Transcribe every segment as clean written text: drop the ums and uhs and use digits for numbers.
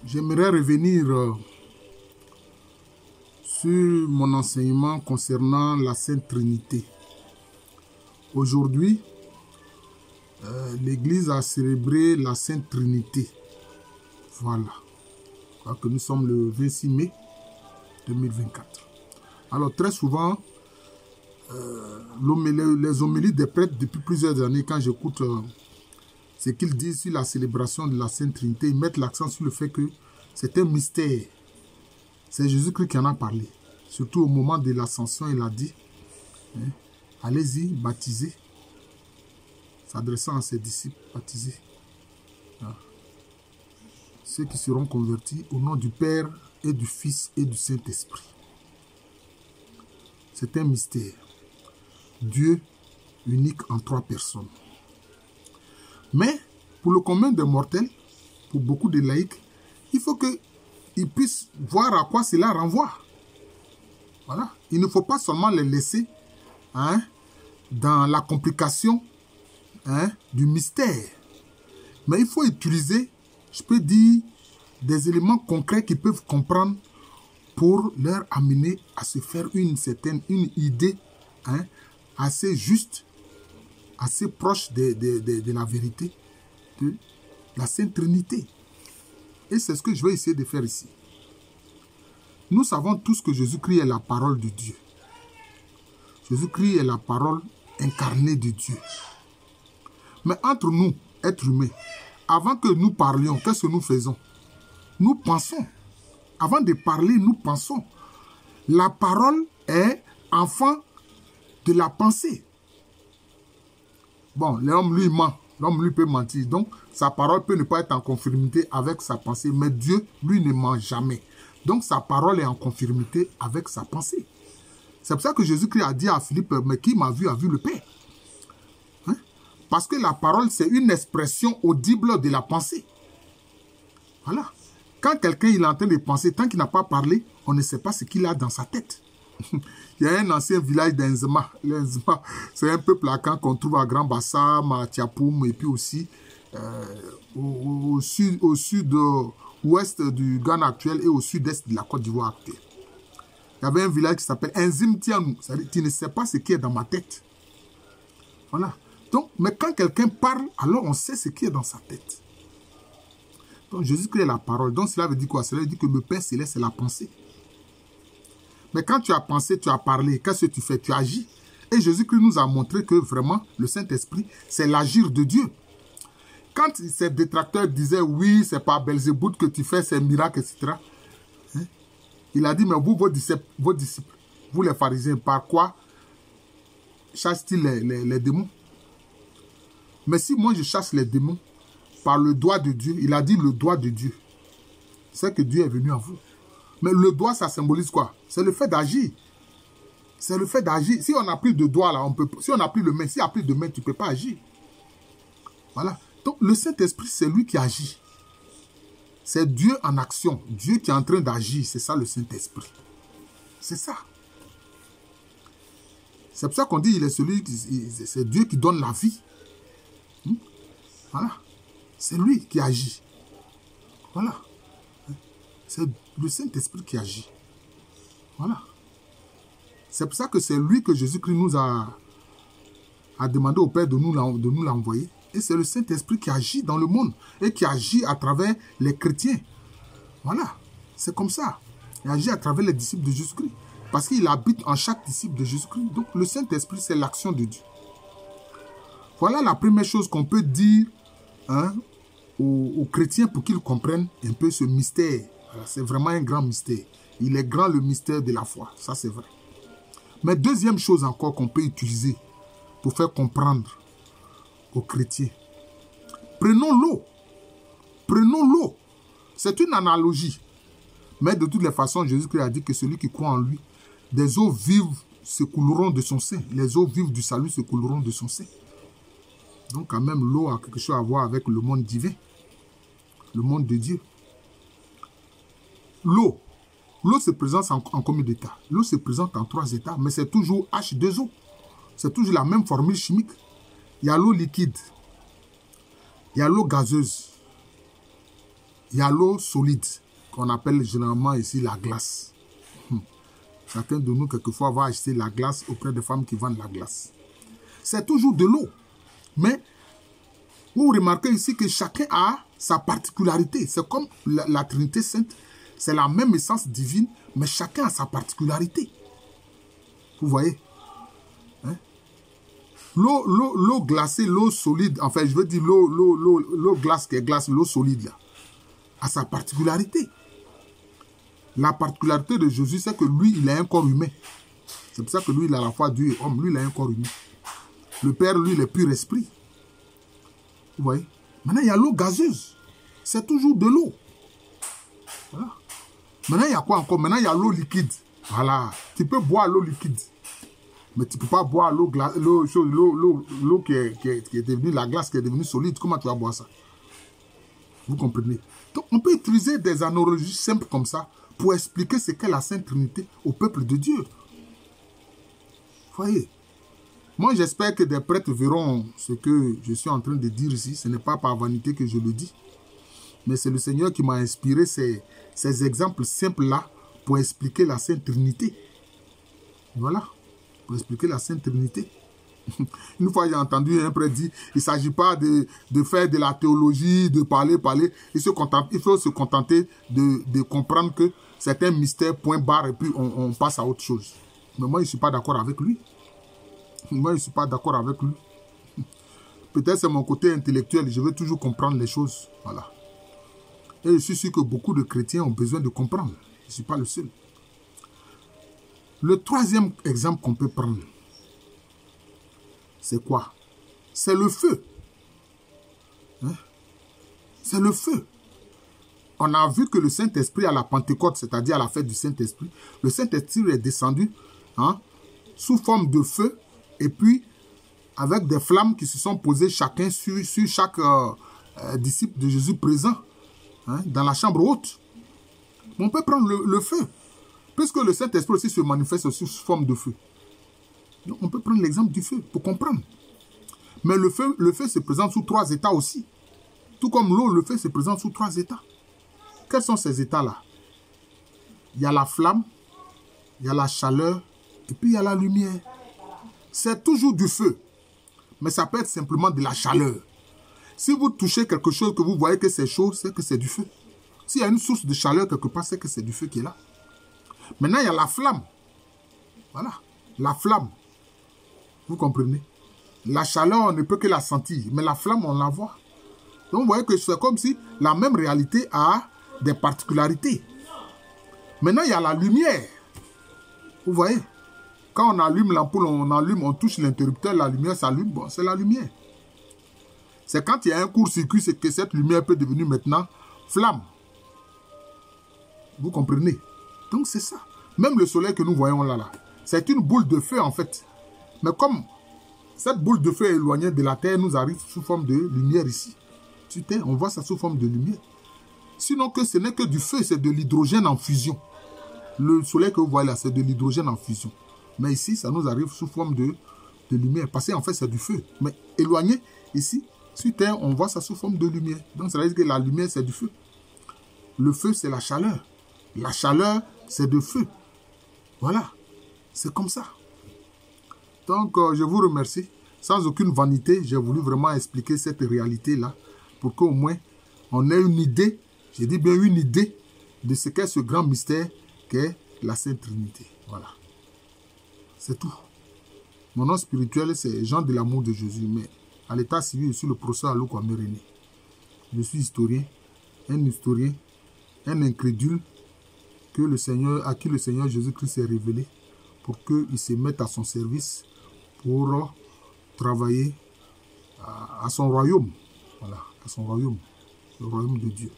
J'aimerais revenir sur mon enseignement concernant la Sainte Trinité. Aujourd'hui, l'Église a célébré la Sainte Trinité. Voilà. Je crois que nous sommes le 26 mai 2024. Alors, très souvent, les homélies des prêtres, depuis plusieurs années, quand j'écoute ce qu'ils disent sur la célébration de la Sainte Trinité, ils mettent l'accent sur le fait que c'est un mystère. C'est Jésus-Christ qui en a parlé. Surtout au moment de l'ascension, il a dit, hein, allez-y, baptisez. S'adressant à ses disciples, baptisez. Hein. Ceux qui seront convertis au nom du Père et du Fils et du Saint-Esprit. C'est un mystère. Dieu unique en 3 personnes. Mais, pour le commun des mortels, pour beaucoup de laïcs, il faut qu'ils puissent voir à quoi cela renvoie. Voilà. Il ne faut pas seulement les laisser dans la complication du mystère. Mais il faut utiliser, je peux dire, des éléments concrets qu'ils peuvent comprendre pour leur amener à se faire une idée assez juste, assez proche de la vérité de la Sainte Trinité. Et c'est ce que je vais essayer de faire ici. Nous savons tous que Jésus-Christ est la parole de Dieu. Jésus-Christ est la parole incarnée de Dieu. Mais entre nous, êtres humains, avant que nous parlions, qu'est-ce que nous faisons? Nous pensons. Avant de parler, nous pensons. La parole est enfant de la pensée. Bon, l'homme lui ment. L'homme lui peut mentir. Donc, sa parole peut ne pas être en conformité avec sa pensée. Mais Dieu, lui, ne ment jamais. Donc, sa parole est en conformité avec sa pensée. C'est pour ça que Jésus-Christ a dit à Philippe, mais qui m'a vu a vu le Père. Hein? Parce que la parole, c'est une expression audible de la pensée. Voilà. Quand quelqu'un il est en train de penser, tant qu'il n'a pas parlé, on ne sait pas ce qu'il a dans sa tête. Il y a un ancien village d'Enzema. L'Enzema, c'est un peuple lacan qu'on trouve à Grand Bassam, à Tiapoum, et puis aussi au sud-ouest du Ghana actuel et au sud-est de la Côte d'Ivoire actuelle. Il y avait un village qui s'appelle Enzim Tianou. C'est-à-dire tu ne sais pas ce qui est dans ma tête. Voilà. Donc, mais quand quelqu'un parle, alors on sait ce qui est dans sa tête. Donc, Jésus-Christ est la parole. Donc, cela veut dire quoi? Cela veut dire que le Père Céleste, c'est la pensée. Mais quand tu as pensé, tu as parlé, qu'est-ce que tu fais? Tu agis. Et Jésus-Christ nous a montré que vraiment, le Saint-Esprit, c'est l'agir de Dieu. Quand ces détracteurs disaient, oui, c'est pas Belzébuth que tu fais, c'est miracle, etc. Hein? Il a dit, mais vous, vos disciples, vous les pharisiens, par quoi chassent-ils les démons? Mais si moi je chasse les démons, par le doigt de Dieu, il a dit le doigt de Dieu. C'est que Dieu est venu à vous. Mais le doigt, ça symbolise quoi? C'est le fait d'agir. C'est le fait d'agir. Si on n'a plus de doigt, là, si on n'a plus de main, s'il n'y a plus de main, tu ne peux pas agir. Voilà. Donc, le Saint-Esprit, c'est lui qui agit. C'est Dieu en action. Dieu qui est en train d'agir. C'est ça, le Saint-Esprit. C'est ça. C'est pour ça qu'on dit, il est celui, c'est Dieu qui donne la vie. Voilà. C'est lui qui agit. Voilà. C'est le Saint-Esprit qui agit. Voilà. C'est pour ça que c'est lui que Jésus-Christ nous a demandé au Père de nous l'envoyer. Et c'est le Saint-Esprit qui agit dans le monde et qui agit à travers les chrétiens. Voilà. C'est comme ça. Il agit à travers les disciples de Jésus-Christ. Parce qu'il habite en chaque disciple de Jésus-Christ. Donc le Saint-Esprit, c'est l'action de Dieu. Voilà la première chose qu'on peut dire aux chrétiens pour qu'ils comprennent un peu ce mystère. C'est vraiment un grand mystère. Il est grand le mystère de la foi. Ça, c'est vrai. Mais deuxième chose encore qu'on peut utiliser pour faire comprendre aux chrétiens. Prenons l'eau. Prenons l'eau. C'est une analogie. Mais de toutes les façons, Jésus-Christ a dit que celui qui croit en lui, des eaux vives se couleront de son sein. Les eaux vives du salut se couleront de son sein. Donc quand même, l'eau a quelque chose à voir avec le monde divin. Le monde de Dieu. L'eau. L'eau se présente en combien d'états? L'eau se présente en 3 états, mais c'est toujours H2O. C'est toujours la même formule chimique. Il y a l'eau liquide. Il y a l'eau gazeuse. Il y a l'eau solide, qu'on appelle généralement ici la glace. Chacun de nous, quelquefois, va acheter la glace auprès des femmes qui vendent la glace. C'est toujours de l'eau. Mais vous remarquez ici que chacun a sa particularité. C'est comme la Trinité Sainte. C'est la même essence divine, mais chacun a sa particularité. Vous voyez? Hein? L'eau glacée, l'eau solide, enfin, je veux dire l'eau glace qui est glace, l'eau solide, là, a sa particularité. La particularité de Jésus, c'est que lui, il a un corps humain. C'est pour ça que lui, il a la foi Dieu et homme. Lui, il a un corps humain. Le Père, lui, il est pur esprit. Vous voyez? Maintenant, il y a l'eau gazeuse. C'est toujours de l'eau. Voilà. Maintenant, il y a quoi encore? Maintenant, il y a l'eau liquide. Voilà. Tu peux boire l'eau liquide. Mais tu ne peux pas boire l'eau qui est devenue la glace, qui est devenue solide. Comment tu vas boire ça? Vous comprenez? Donc, on peut utiliser des analogies simples comme ça pour expliquer ce qu'est la Sainte Trinité au peuple de Dieu. Vous voyez? Moi, j'espère que des prêtres verront ce que je suis en train de dire ici. Ce n'est pas par vanité que je le dis. Mais c'est le Seigneur qui m'a inspiré ces exemples simples-là pour expliquer la Sainte Trinité. Voilà. Pour expliquer la Sainte Trinité. Une fois, j'ai entendu un prêtre dire, il ne s'agit pas de faire de la théologie, de parler. Il faut se contenter de comprendre que c'est un mystère, point barre, et puis on passe à autre chose. Mais moi, je ne suis pas d'accord avec lui. Moi, je ne suis pas d'accord avec lui. Peut-être c'est mon côté intellectuel, je veux toujours comprendre les choses. Voilà. Et je suis sûr que beaucoup de chrétiens ont besoin de comprendre. Je ne suis pas le seul. Le troisième exemple qu'on peut prendre, c'est quoi? C'est le feu. Hein? C'est le feu. On a vu que le Saint-Esprit à la Pentecôte, c'est-à-dire à la fête du Saint-Esprit, le Saint-Esprit est descendu sous forme de feu et puis avec des flammes qui se sont posées chacun sur chaque disciple de Jésus présent dans la chambre haute. On peut prendre le feu, puisque le Saint-Esprit aussi se manifeste sous forme de feu. Donc on peut prendre l'exemple du feu pour comprendre. Mais le feu se présente sous 3 états aussi. Tout comme l'eau, le feu se présente sous 3 états. Quels sont ces états-là? Il y a la flamme, il y a la chaleur, et puis il y a la lumière. C'est toujours du feu, mais ça peut être simplement de la chaleur. Si vous touchez quelque chose que vous voyez que c'est chaud, c'est que c'est du feu. S'il y a une source de chaleur quelque part, c'est que c'est du feu qui est là. Maintenant, il y a la flamme. Voilà, la flamme. Vous comprenez? La chaleur, on ne peut que la sentir, mais la flamme, on la voit. Donc, vous voyez que c'est comme si la même réalité a des particularités. Maintenant, il y a la lumière. Vous voyez? Quand on allume l'ampoule, on touche l'interrupteur, la lumière s'allume. Bon, c'est la lumière. C'est quand il y a un court-circuit, c'est que cette lumière peut devenir maintenant flamme. Vous comprenez? Donc, c'est ça. Même le soleil que nous voyons là, c'est une boule de feu en fait. Mais comme cette boule de feu est éloignée de la terre, nous arrive sous forme de lumière ici. Sur terre, on voit ça sous forme de lumière. Sinon que ce n'est que du feu, c'est de l'hydrogène en fusion. Le soleil que vous voyez là, c'est de l'hydrogène en fusion. Mais ici, ça nous arrive sous forme de lumière. Parce qu'en fait, c'est du feu. Mais éloigné, ici, sur terre, on voit ça sous forme de lumière. Donc, ça veut dire que la lumière, c'est du feu. Le feu, c'est la chaleur. La chaleur, c'est de feu. Voilà. C'est comme ça. Donc, je vous remercie. Sans aucune vanité, j'ai voulu vraiment expliquer cette réalité-là pour qu'au moins, on ait une idée, j'ai dit bien une idée, de ce qu'est ce grand mystère qu'est la Sainte Trinité. Voilà. C'est tout. Mon nom spirituel, c'est Jean de l'amour de Jésus, mais à l'état civil, je suis le professeur Alou Kwame René. Je suis historien, un incrédule à qui le Seigneur Jésus-Christ s'est révélé pour qu'il se mette à son service pour travailler à son royaume. Voilà, à son royaume, le royaume de Dieu.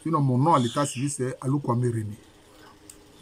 Sinon, mon nom à l'état civil, c'est Alou Kwame René.